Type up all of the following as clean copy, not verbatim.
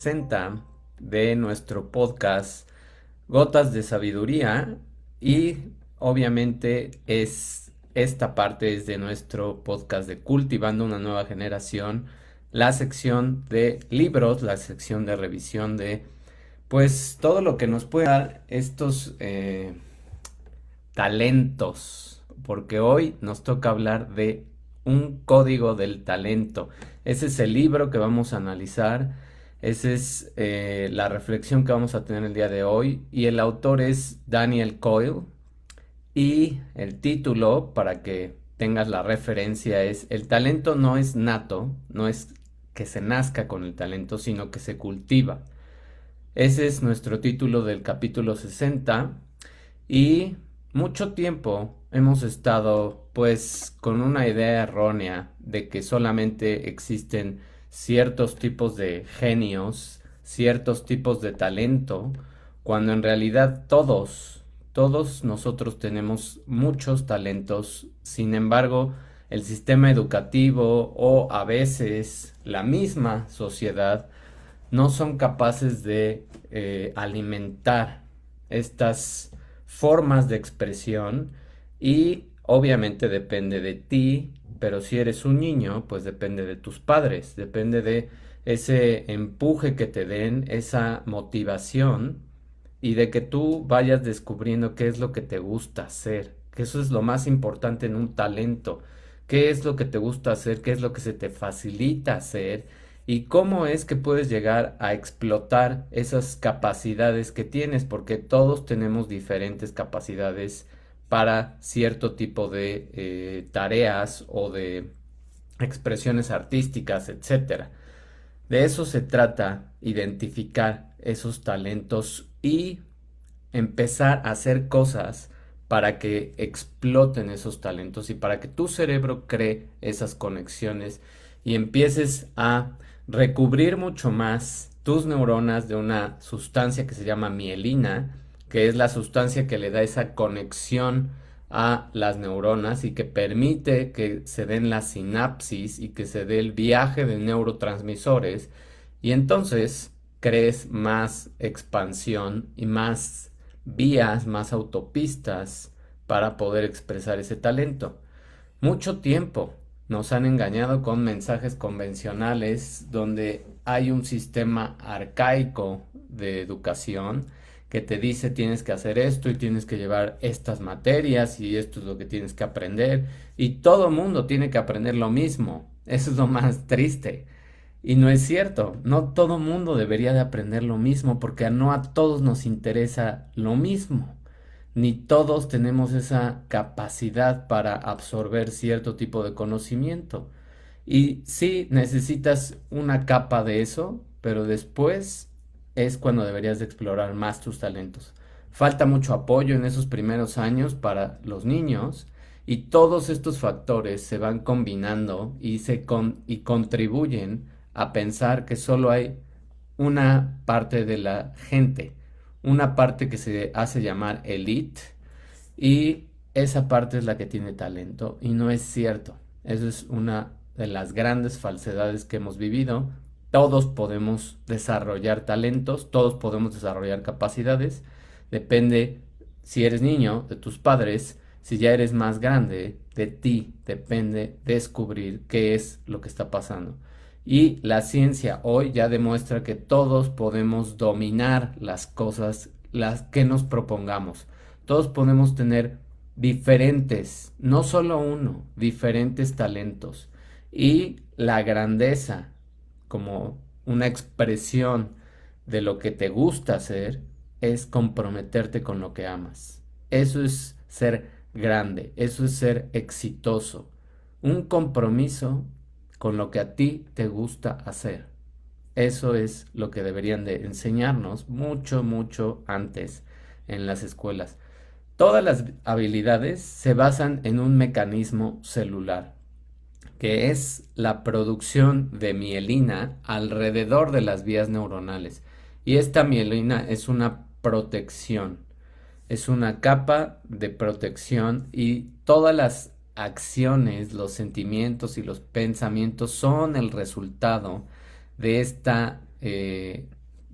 60 de nuestro podcast Gotas de Sabiduría y obviamente esta parte es de nuestro podcast de Cultivando una Nueva Generación, la sección de libros, la sección de revisión de pues todo lo que nos puede dar estos talentos, porque hoy nos toca hablar de un código del talento. Ese es el libro que vamos a analizar, esa es la reflexión que vamos a tener el día de hoy y el autor es Daniel Coyle y el título, para que tengas la referencia, es El talento no es nato, no es que se nazca con el talento, sino que se cultiva. Ese es nuestro título del capítulo 60 y mucho tiempo hemos estado pues con una idea errónea de que solamente existen ciertos tipos de genios, ciertos tipos de talento, cuando en realidad todos nosotros tenemos muchos talentos. Sin embargo, el sistema educativo o a veces la misma sociedad no son capaces de alimentar estas formas de expresión y obviamente depende de ti, pero si eres un niño, pues depende de tus padres, depende de ese empuje que te den, esa motivación y de que tú vayas descubriendo qué es lo que te gusta hacer, que eso es lo más importante en un talento, qué es lo que te gusta hacer, qué es lo que se te facilita hacer y cómo es que puedes llegar a explotar esas capacidades que tienes, porque todos tenemos diferentes capacidades para cierto tipo de tareas o de expresiones artísticas, etcétera. De eso se trata, identificar esos talentos y empezar a hacer cosas para que exploten esos talentos y para que tu cerebro cree esas conexiones y empieces a recubrir mucho más tus neuronas de una sustancia que se llama mielina, que es la sustancia que le da esa conexión a las neuronas y que permite que se den las sinapsis y que se dé el viaje de neurotransmisores y entonces crees más expansión y más vías, más autopistas para poder expresar ese talento. Mucho tiempo nos han engañado con mensajes convencionales donde hay un sistema arcaico de educación que te dice tienes que hacer esto y tienes que llevar estas materias y esto es lo que tienes que aprender y todo mundo tiene que aprender lo mismo. Eso es lo más triste. Y no es cierto, no todo mundo debería de aprender lo mismo porque no a todos nos interesa lo mismo, ni todos tenemos esa capacidad para absorber cierto tipo de conocimiento. Y sí, necesitas una capa de eso, pero después es cuando deberías de explorar más tus talentos. Falta mucho apoyo en esos primeros años para los niños y todos estos factores se van combinando y contribuyen a pensar que solo hay una parte de la gente, una parte que se hace llamar elite y esa parte es la que tiene talento y no es cierto. Eso es una de las grandes falsedades que hemos vivido. Todos podemos desarrollar talentos, todos podemos desarrollar capacidades. Depende si eres niño, de tus padres, si ya eres más grande, de ti depende descubrir qué es lo que está pasando. Y la ciencia hoy ya demuestra que todos podemos dominar las cosas las que nos propongamos. Todos podemos tener diferentes, no solo uno, diferentes talentos. Y la grandeza como una expresión de lo que te gusta hacer es comprometerte con lo que amas. Eso es ser grande, eso es ser exitoso. Un compromiso con lo que a ti te gusta hacer. Eso es lo que deberían de enseñarnos mucho, mucho antes en las escuelas. Todas las habilidades se basan en un mecanismo celular, que es la producción de mielina alrededor de las vías neuronales. Y esta mielina es una protección, es una capa de protección y todas las acciones, los sentimientos y los pensamientos son el resultado de esta de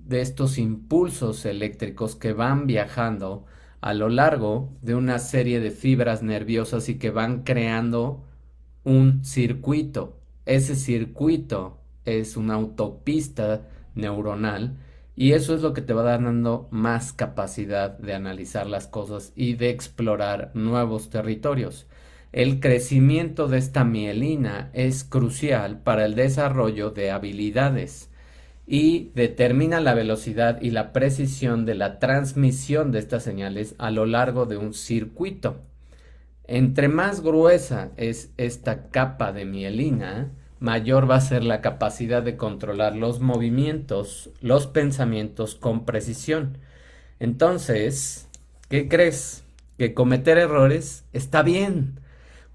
estos impulsos eléctricos que van viajando a lo largo de una serie de fibras nerviosas y que van creando un circuito. Ese circuito es una autopista neuronal y eso es lo que te va dando más capacidad de analizar las cosas y de explorar nuevos territorios. El crecimiento de esta mielina es crucial para el desarrollo de habilidades y determina la velocidad y la precisión de la transmisión de estas señales a lo largo de un circuito. Entre más gruesa es esta capa de mielina, mayor va a ser la capacidad de controlar los movimientos, los pensamientos con precisión. Entonces, ¿qué crees? Que cometer errores está bien.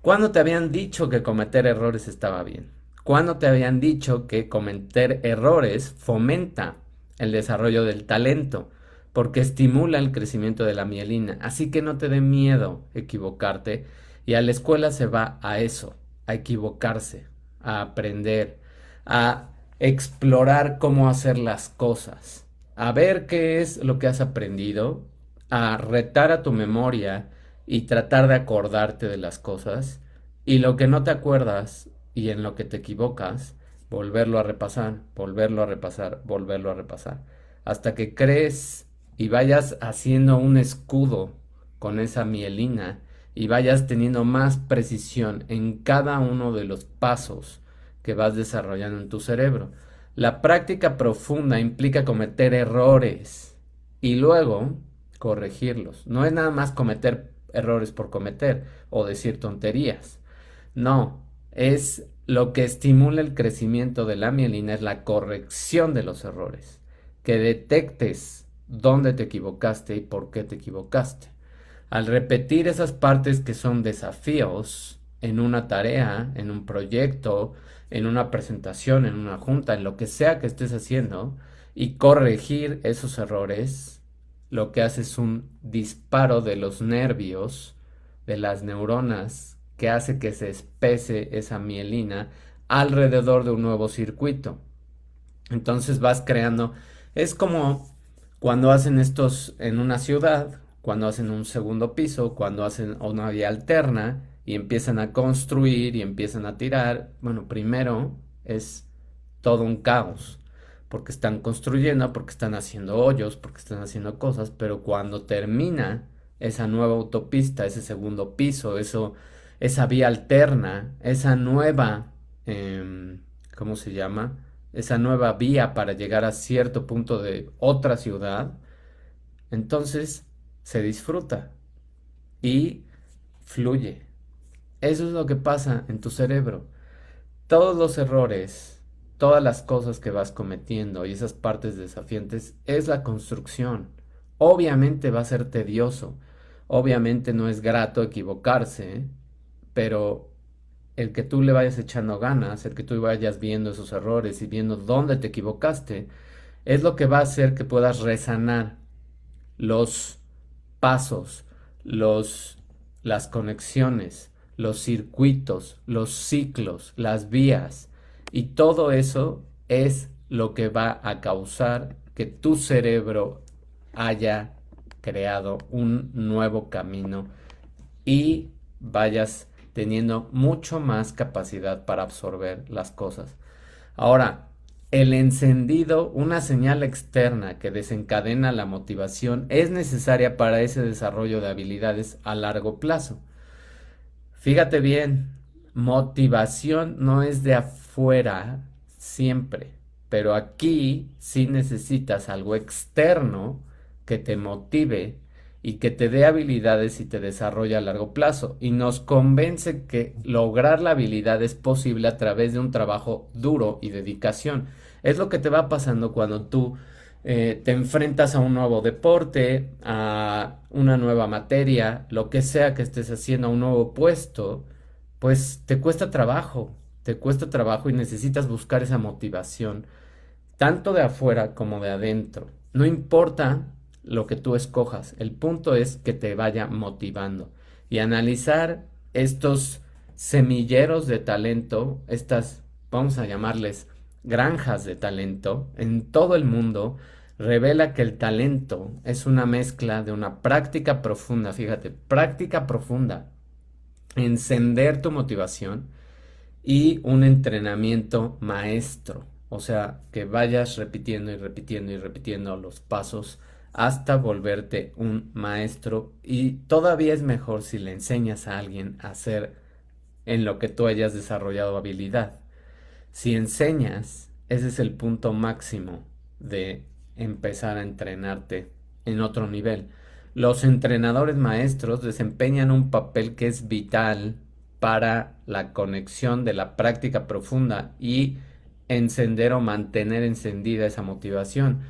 ¿Cuándo te habían dicho que cometer errores estaba bien? ¿Cuándo te habían dicho que cometer errores fomenta el desarrollo del talento? Porque estimula el crecimiento de la mielina. Así que no te dé miedo equivocarte. Y a la escuela se va a eso, a equivocarse, a aprender, a explorar cómo hacer las cosas, a ver qué es lo que has aprendido, a retar a tu memoria y tratar de acordarte de las cosas. Y lo que no te acuerdas y en lo que te equivocas, volverlo a repasar, volverlo a repasar, volverlo a repasar, hasta que crees y vayas haciendo un escudo con esa mielina y vayas teniendo más precisión en cada uno de los pasos que vas desarrollando en tu cerebro. La práctica profunda implica cometer errores y luego corregirlos. No es nada más cometer errores por cometer o decir tonterías. No, es lo que estimula el crecimiento de la mielina, es la corrección de los errores, que detectes dónde te equivocaste y por qué te equivocaste. Al repetir esas partes que son desafíos en una tarea, en un proyecto, en una presentación, en una junta, en lo que sea que estés haciendo, y corregir esos errores, lo que hace es un disparo de los nervios, de las neuronas, que hace que se espese esa mielina alrededor de un nuevo circuito. Entonces vas creando, es como cuando hacen estos en una ciudad, cuando hacen un segundo piso, cuando hacen una vía alterna y empiezan a construir y empiezan a tirar. Bueno, primero es todo un caos, porque están construyendo, porque están haciendo hoyos, porque están haciendo cosas, pero cuando termina esa nueva autopista, ese segundo piso, esa vía alterna, esa nueva, ¿cómo se llama? Esa nueva vía para llegar a cierto punto de otra ciudad, entonces se disfruta y fluye. Eso es lo que pasa en tu cerebro. Todos los errores, todas las cosas que vas cometiendo y esas partes desafiantes es la construcción. Obviamente va a ser tedioso, obviamente no es grato equivocarse, ¿eh? Pero el que tú le vayas echando ganas, el que tú vayas viendo esos errores y viendo dónde te equivocaste, es lo que va a hacer que puedas resanar los pasos, los, las conexiones, los circuitos, los ciclos, las vías. Y todo eso es lo que va a causar que tu cerebro haya creado un nuevo camino y vayas teniendo mucho más capacidad para absorber las cosas. Ahora, el encendido, una señal externa que desencadena la motivación, es necesaria para ese desarrollo de habilidades a largo plazo. Fíjate bien, motivación no es de afuera siempre, pero aquí sí necesitas algo externo que te motive y que te dé habilidades y te desarrolle a largo plazo. Y nos convence que lograr la habilidad es posible a través de un trabajo duro y dedicación. Es lo que te va pasando cuando tú te enfrentas a un nuevo deporte, a una nueva materia, lo que sea que estés haciendo, a un nuevo puesto, pues te cuesta trabajo y necesitas buscar esa motivación, tanto de afuera como de adentro. No importa lo que tú escojas, el punto es que te vaya motivando y analizar estos semilleros de talento, estas, vamos a llamarles granjas de talento en todo el mundo, revela que el talento es una mezcla de una práctica profunda, fíjate, práctica profunda, encender tu motivación y un entrenamiento maestro. O sea, que vayas repitiendo y repitiendo y repitiendo los pasos hasta volverte un maestro. Y todavía es mejor si le enseñas a alguien a hacer en lo que tú hayas desarrollado habilidad. Si enseñas, ese es el punto máximo de empezar a entrenarte en otro nivel. Los entrenadores maestros desempeñan un papel que es vital para la conexión de la práctica profunda y encender o mantener encendida esa motivación.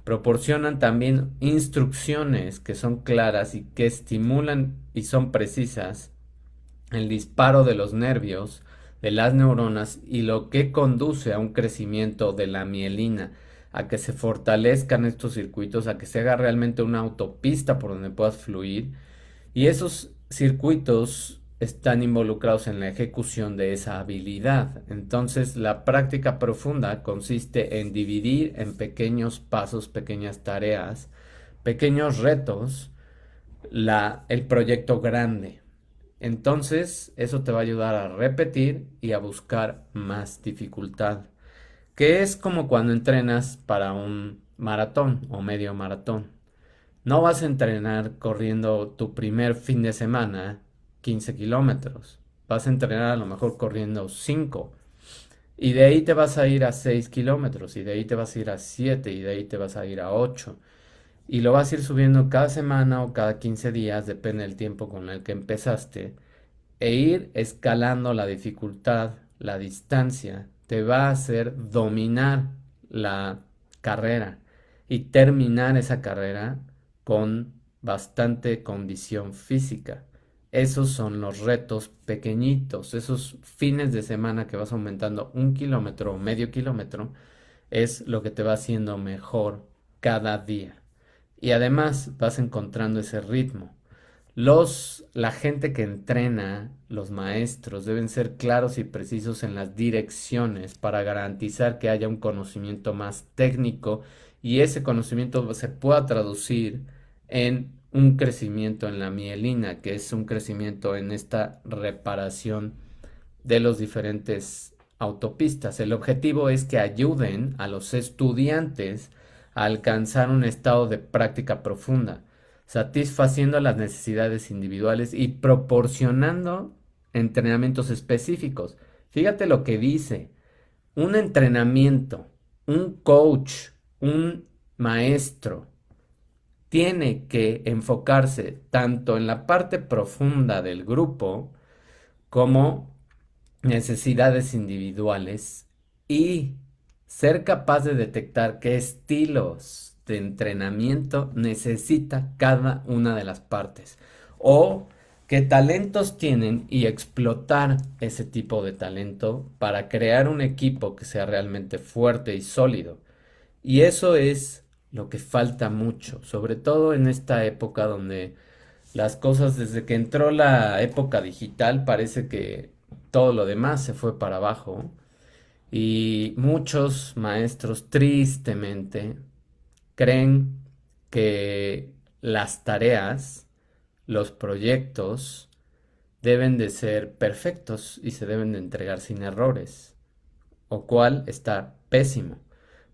Proporcionan también instrucciones que son claras y que estimulan y son precisas el disparo de los nervios, de las neuronas y lo que conduce a un crecimiento de la mielina, a que se fortalezcan estos circuitos, a que se haga realmente una autopista por donde puedas fluir. Y esos circuitos están involucrados en la ejecución de esa habilidad. Entonces, la práctica profunda consiste en dividir en pequeños pasos, pequeñas tareas, pequeños retos, el proyecto grande. Entonces, eso te va a ayudar a repetir y a buscar más dificultad, que es como cuando entrenas para un maratón o medio maratón. No vas a entrenar corriendo tu primer fin de semana 15 kilómetros. Vas a entrenar a lo mejor corriendo 5. Y de ahí te vas a ir a 6 kilómetros. Y de ahí te vas a ir a 7. Y de ahí te vas a ir a 8. Y lo vas a ir subiendo cada semana o cada 15 días, depende del tiempo con el que empezaste. E ir escalando la dificultad, la distancia, te va a hacer dominar la carrera y terminar esa carrera con bastante condición física. Esos son los retos pequeñitos, esos fines de semana que vas aumentando 1 kilómetro o medio kilómetro, es lo que te va haciendo mejor cada día. Y además vas encontrando ese ritmo. La gente que entrena, los maestros, deben ser claros y precisos en las direcciones para garantizar que haya un conocimiento más técnico y ese conocimiento se pueda traducir en un crecimiento en la mielina, que es un crecimiento en esta reparación de los diferentes autopistas. El objetivo es que ayuden a los estudiantes a alcanzar un estado de práctica profunda, satisfaciendo las necesidades individuales y proporcionando entrenamientos específicos. Fíjate lo que dice, un entrenamiento, un coach, un maestro, tiene que enfocarse tanto en la parte profunda del grupo como necesidades individuales y ser capaz de detectar qué estilos de entrenamiento necesita cada una de las partes o qué talentos tienen y explotar ese tipo de talento para crear un equipo que sea realmente fuerte y sólido. Y eso es lo que falta mucho, sobre todo en esta época donde las cosas, desde que entró la época digital, parece que todo lo demás se fue para abajo y muchos maestros tristemente creen que las tareas, los proyectos deben de ser perfectos y se deben de entregar sin errores, o cual está pésimo,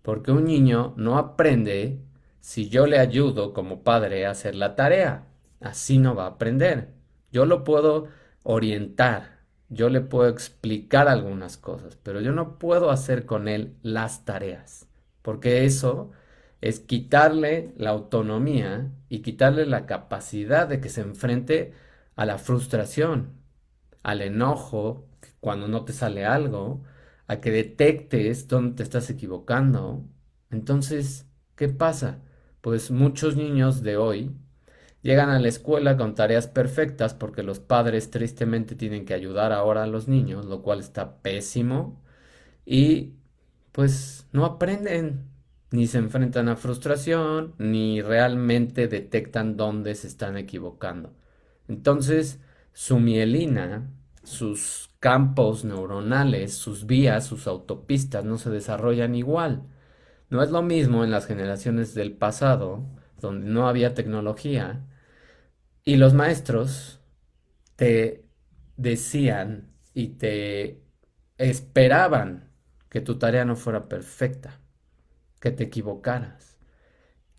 porque un niño no aprende si yo le ayudo como padre a hacer la tarea. Así no va a aprender. Yo lo puedo orientar, yo le puedo explicar algunas cosas, pero yo no puedo hacer con él las tareas, porque eso es quitarle la autonomía y quitarle la capacidad de que se enfrente a la frustración, al enojo cuando no te sale algo, a que detectes dónde te estás equivocando. Entonces, ¿qué pasa? Pues muchos niños de hoy llegan a la escuela con tareas perfectas porque los padres tristemente tienen que ayudar ahora a los niños, lo cual está pésimo, y pues no aprenden, ni se enfrentan a frustración, ni realmente detectan dónde se están equivocando. Entonces, su mielina, sus campos neuronales, sus vías, sus autopistas no se desarrollan igual. No es lo mismo en las generaciones del pasado, donde no había tecnología, y los maestros te decían y te esperaban que tu tarea no fuera perfecta, que te equivocaras.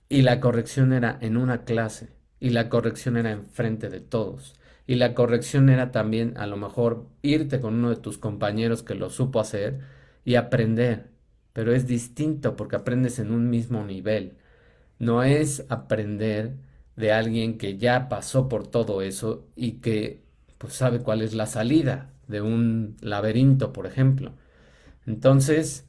Y la corrección era en una clase, y la corrección era enfrente de todos. Y la corrección era también a lo mejor irte con uno de tus compañeros que lo supo hacer y aprender. Pero es distinto porque aprendes en un mismo nivel. No es aprender de alguien que ya pasó por todo eso y que pues sabe cuál es la salida de un laberinto, por ejemplo. Entonces,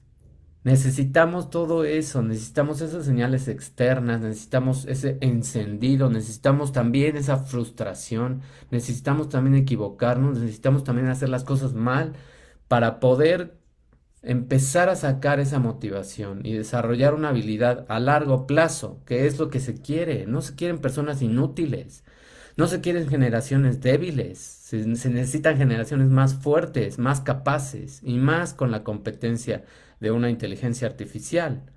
necesitamos todo eso, necesitamos esas señales externas, necesitamos ese encendido, necesitamos también esa frustración, necesitamos también equivocarnos, necesitamos también hacer las cosas mal para poder empezar a sacar esa motivación y desarrollar una habilidad a largo plazo, que es lo que se quiere. No se quieren personas inútiles, no se quieren generaciones débiles, se necesitan generaciones más fuertes, más capaces y más con la competencia de una inteligencia artificial.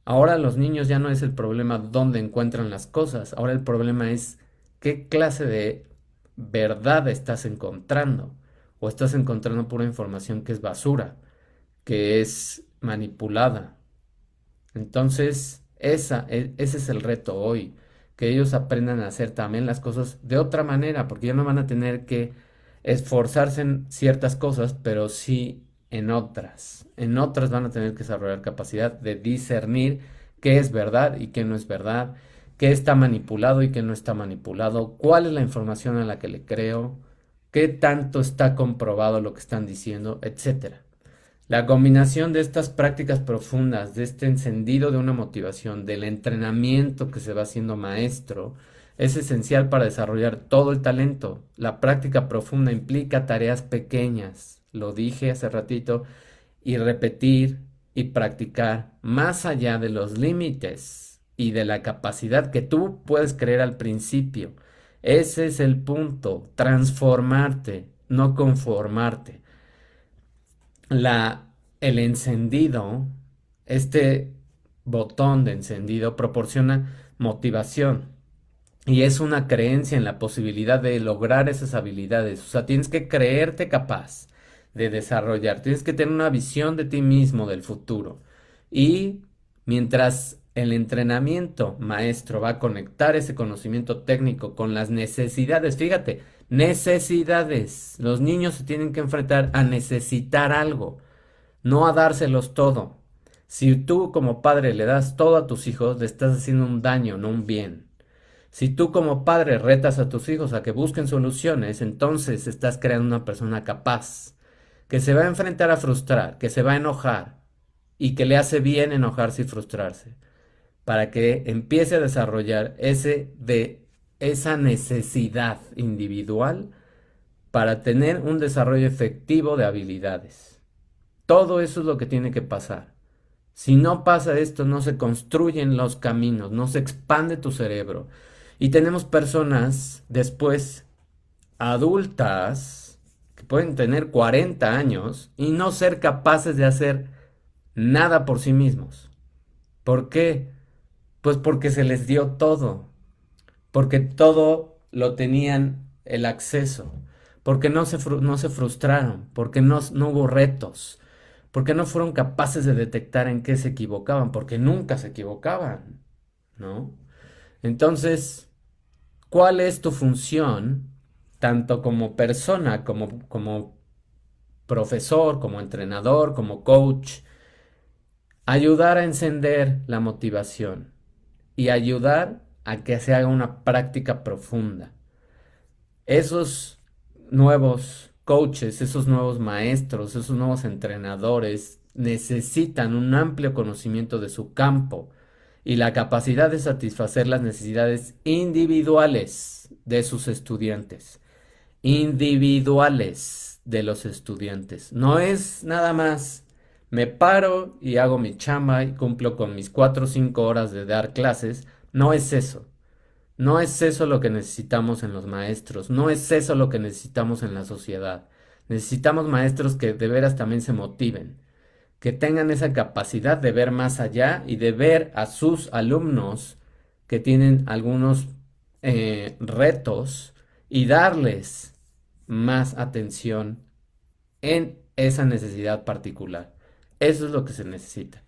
Ahora los niños ya no es el problema dónde encuentran las cosas, ahora el problema es qué clase de verdad estás encontrando o estás encontrando pura información que es basura, que es manipulada. Entonces, ese es el reto hoy, que ellos aprendan a hacer también las cosas de otra manera, porque ya no van a tener que esforzarse en ciertas cosas, pero sí en otras. En otras van a tener que desarrollar capacidad de discernir qué es verdad y qué no es verdad, qué está manipulado y qué no está manipulado, cuál es la información a la que le creo, qué tanto está comprobado lo que están diciendo, etcétera. La combinación de estas prácticas profundas, de este encendido de una motivación, del entrenamiento que se va haciendo maestro, es esencial para desarrollar todo el talento. La práctica profunda implica tareas pequeñas, lo dije hace ratito, y repetir y practicar más allá de los límites y de la capacidad que tú puedes creer al principio. Ese es el punto, transformarte, no conformarte la, el encendido, este botón de encendido proporciona motivación y es una creencia en la posibilidad de lograr esas habilidades. O sea, tienes que creerte capaz de desarrollar, tienes que tener una visión de ti mismo del futuro. Y mientras el entrenamiento maestro va a conectar ese conocimiento técnico con las necesidades, fíjate, necesidades. Los niños se tienen que enfrentar a necesitar algo, no a dárselos todo. Si tú como padre le das todo a tus hijos, le estás haciendo un daño, no un bien. Si tú como padre retas a tus hijos a que busquen soluciones, entonces estás creando una persona capaz, que se va a enfrentar a frustrar, que se va a enojar y que le hace bien enojarse y frustrarse, para que empiece a desarrollar esa necesidad individual para tener un desarrollo efectivo de habilidades. Todo eso es lo que tiene que pasar. Si no pasa esto, no se construyen los caminos, no se expande tu cerebro. Y tenemos personas después adultas que pueden tener 40 años y no ser capaces de hacer nada por sí mismos. ¿Por qué? Pues porque se les dio todo, porque todo lo tenían el acceso, porque no se frustraron, porque no hubo retos, porque no fueron capaces de detectar en qué se equivocaban, porque nunca se equivocaban, ¿no? Entonces, ¿cuál es tu función, tanto como persona, como profesor, como entrenador, como coach? Ayudar a encender la motivación y ayudar a que se haga una práctica profunda. Esos nuevos coaches, esos nuevos maestros, esos nuevos entrenadores necesitan un amplio conocimiento de su campo y la capacidad de satisfacer las necesidades individuales de sus estudiantes. Individuales de los estudiantes. No es nada más me paro y hago mi chamba y cumplo con mis 4 o 5 horas de dar clases. No es eso. No es eso lo que necesitamos en los maestros, no es eso lo que necesitamos en la sociedad. Necesitamos maestros que de veras también se motiven, que tengan esa capacidad de ver más allá y de ver a sus alumnos que tienen algunos retos y darles más atención en esa necesidad particular. Eso es lo que se necesita.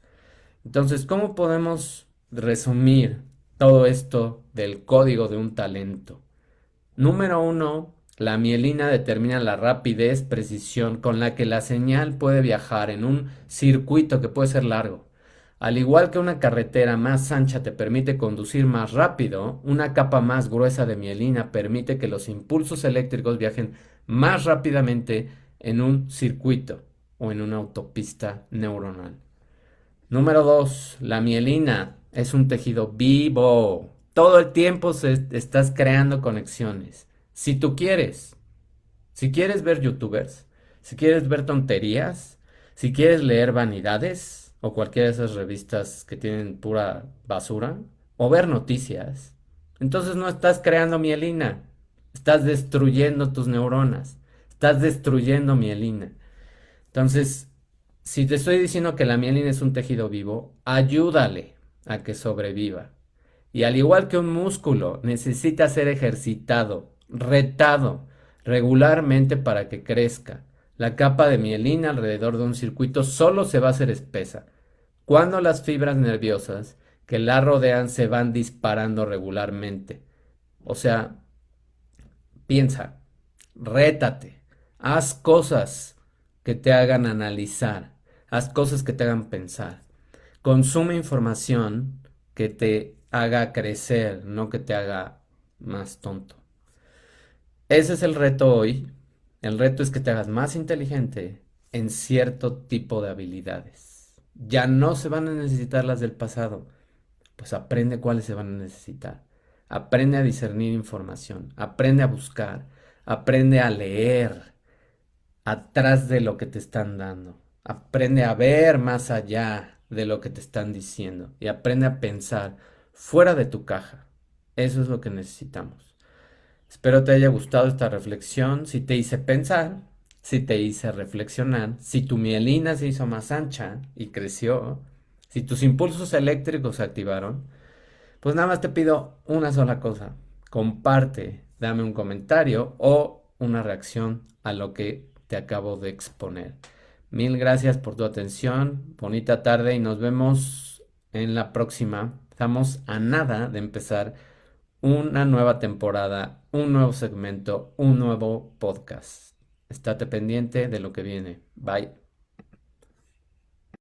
Entonces, ¿cómo podemos resumir todo esto del código de un talento? Número uno, la mielina determina la rapidez, precisión con la que la señal puede viajar en un circuito que puede ser largo. Al igual que una carretera más ancha te permite conducir más rápido, una capa más gruesa de mielina permite que los impulsos eléctricos viajen más rápidamente en un circuito o en una autopista neuronal. Número 2, la mielina es un tejido vivo. Todo el tiempo estás creando conexiones. Si tú quieres, si quieres ver youtubers, si quieres ver tonterías, si quieres leer vanidades o cualquiera de esas revistas que tienen pura basura, o ver noticias, entonces no estás creando mielina, estás destruyendo tus neuronas, estás destruyendo mielina. Entonces, si te estoy diciendo que la mielina es un tejido vivo, ayúdale a que sobreviva. Y al igual que un músculo, necesita ser ejercitado, retado regularmente para que crezca. La capa de mielina alrededor de un circuito solo se va a hacer espesa cuando las fibras nerviosas que la rodean se van disparando regularmente. O sea, piensa, rétate, haz cosas que te hagan analizar, haz cosas que te hagan pensar. Consume información que te haga crecer, no que te haga más tonto. Ese es el reto hoy. El reto es que te hagas más inteligente en cierto tipo de habilidades. Ya no se van a necesitar las del pasado, pues aprende cuáles se van a necesitar. Aprende a discernir información, aprende a buscar, aprende a leer atrás de lo que te están dando. Aprende a ver más allá de lo que te están diciendo y aprende a pensar fuera de tu caja. Eso es lo que necesitamos. Espero te haya gustado esta reflexión. Si te hice pensar, si te hice reflexionar, si tu mielina se hizo más ancha y creció, si tus impulsos eléctricos se activaron, pues nada más te pido una sola cosa. Comparte, dame un comentario o una reacción a lo que te acabo de exponer. Mil gracias por tu atención. Bonita tarde y nos vemos en la próxima. Estamos a nada de empezar una nueva temporada, un nuevo segmento, un nuevo podcast. Estate pendiente de lo que viene. Bye.